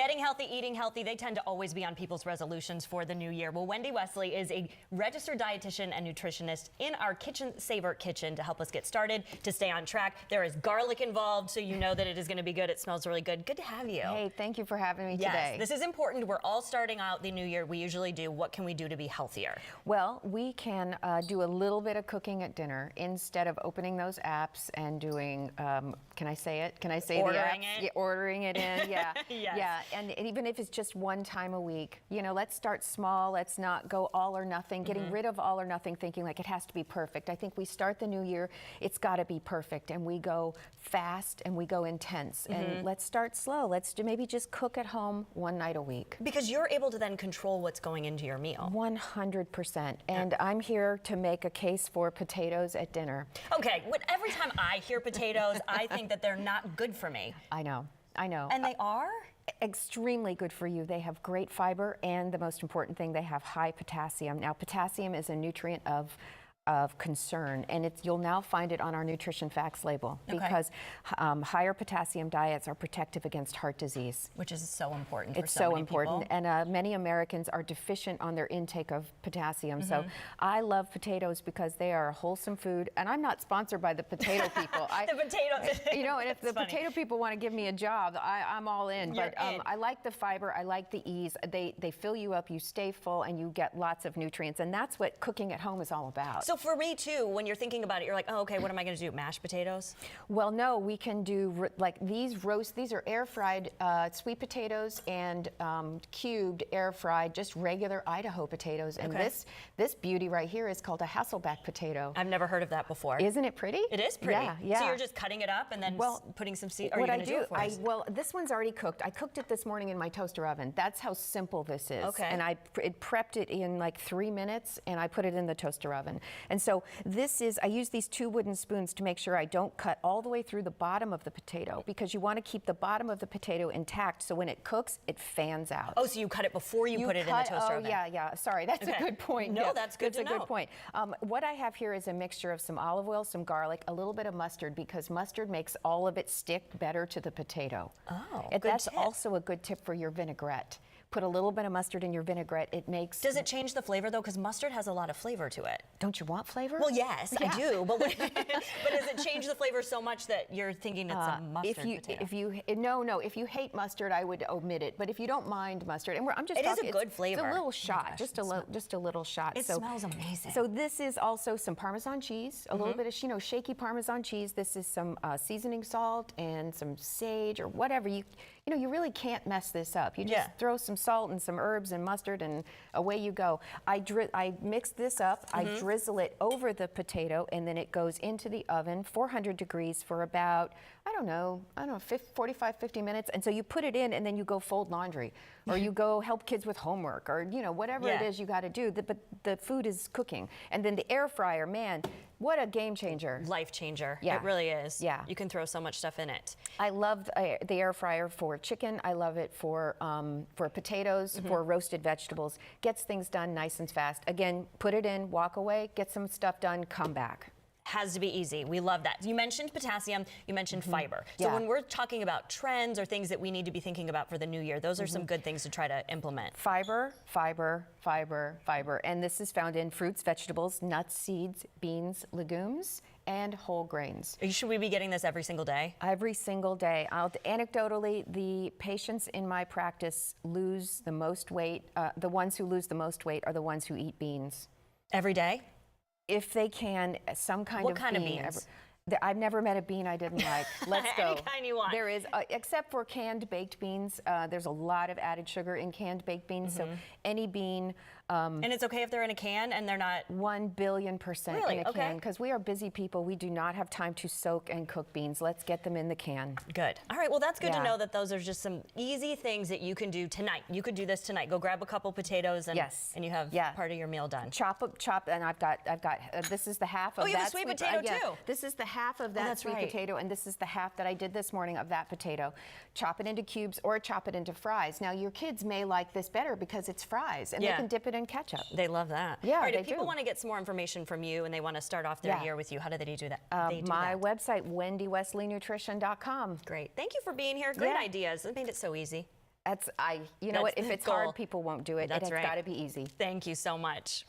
Getting healthy, eating healthy, they tend to always be on people's resolutions for the new year. Well, Wendy Wesley is a registered dietitian and nutritionist in our Kitchen Saver kitchen to help us get started, to stay on track. There is garlic involved, so you know that it is going to be good. It smells really good. Good to have you. Hey, thank you for having me yes, today. This is important. We're all starting out the new year. We usually do. What can we do to be healthier? Well, we can do a little bit of cooking at dinner instead of opening those apps and doing, can I say it? Can I say ordering the apps? it? Yeah, ordering it in, yeah. Yes. Yeah, and even if it's just one time a week, you know, let's start small. Let's not go all or nothing, getting rid of all or nothing, thinking like it has to be perfect. I think we start the new year, it's got to be perfect, and we go fast and we go intense. And let's start slow. Let's maybe just cook at home one night a week. Because you're able to then control what's going into your meal. 100%. And I'm here to make a case for potatoes at dinner. Okay, every time I hear potatoes, I think that they're not good for me. I know. I know. And they are? Extremely good for you. They have great fiber, and the most important thing, they have high potassium. Now, potassium is a nutrient of concern, and you'll now find it on our nutrition facts label because higher potassium diets are protective against heart disease. Which is so important for it's so so many important, people. and many Americans are deficient on their intake of potassium. So I love potatoes because they are a wholesome food, and I'm not sponsored by the potato people. The potatoes. You know, and if the funny. potato people want to give me a job, I'm all in. You're But in. I like the fiber, I like the ease. They fill you up, you stay full, and you get lots of nutrients, and that's what cooking at home is all about. So for me too, when you're thinking about it, you're like, oh, okay, what am I going to do? Mashed potatoes? Well, no, we can do like these are air fried sweet potatoes and cubed air fried, just regular Idaho potatoes. And this beauty right here is called a Hasselback potato. I've never heard of that before. Isn't it pretty? It is pretty. Yeah, yeah. So you're just cutting it up and then putting some seeds. What I do, well, this one's already cooked. I cooked it this morning in my toaster oven. That's how simple this is. Okay. And I prepped it in like 3 minutes, and I put it in the toaster oven. And so I use these 2 wooden spoons to make sure I don't cut all the way through the bottom of the potato, because you want to keep the bottom of the potato intact, so when it cooks, it fans out. Oh, so you cut it before you put it in the toaster oven? Oh, yeah. Sorry, that's a good point. No, Yeah, that's good to know. That's a good point. What I have here is a mixture of some olive oil, some garlic, a little bit of mustard, because mustard makes all of it stick better to the potato. Oh, and good that's tip. also a good tip for your vinaigrette. Put a little bit of mustard in your vinaigrette. It makes... Does it change the flavor, though? Because mustard has a lot of flavor to it. Don't you want flavor? Well, yes, I do. But does it change the flavor so much that you're thinking it's a mustard potato? No. If you hate mustard, I would omit it. But if you don't mind mustard, and I'm just it talking, is a good flavor. It's a little shot, just a little shot. It smells amazing. So this is also some Parmesan cheese, a little bit of shaky Parmesan cheese. This is some seasoning salt and some sage or whatever. You really can't mess this up. You just throw some salt and some herbs and mustard, and away you go. I mix this up. I drizzle it over the potato, and then it goes into the oven, 400 degrees for about, I don't know, 45, 50 minutes. And so you put it in, and then you go fold laundry, or you go help kids with homework, or whatever it is you got to do. But the food is cooking. And then the air fryer, man, what a game changer. Life changer. Yeah. It really is. Yeah. You can throw so much stuff in it. I love the air fryer for chicken. I love it for potatoes, for roasted vegetables. Gets things done nice and fast. Again, put it in, walk away, get some stuff done, come back. Has to be easy. We love that. You mentioned potassium, you mentioned fiber. So when we're talking about trends or things that we need to be thinking about for the new year, those are some good things to try to implement. Fiber, fiber, fiber, fiber. And this is found in fruits, vegetables, nuts, seeds, beans, legumes, and whole grains. Should we be getting this every single day? Every single day. Anecdotally, the patients in my practice lose the most weight. The ones who lose the most weight are the ones who eat beans. Every day? If they can, some kind what of kind bean. Of beans? I've never met a bean I didn't like. Let's go. Any kind you want. There is, except for canned baked beans. There's a lot of added sugar in canned baked beans. So any bean. And it's okay if they're in a can and they're not? 1,000,000,000% really? in a can. Because we are busy people. We do not have time to soak and cook beans. Let's get them in the can. Good. All right. Well, that's good to know that those are just some easy things that you can do tonight. You could do this tonight. Go grab a couple potatoes and you have part of your meal done. Chop, and I've got. This is the half of you have a sweet potato too. This is the half of that sweet potato, and this is the half that I did this morning of that potato. Chop it into cubes or chop it into fries. Now your kids may like this better because it's fries, and they can dip it in ketchup. They love that. Yeah, All right, they if people want to get some more information from you and they want to start off their year with you, how do they do that? My website, WendyWesleyNutrition.com. Great. Thank you for being here. Great ideas. It made it so easy. You know what? If the it's goal. hard, people won't do it. That's It's right. got to be easy. Thank you so much.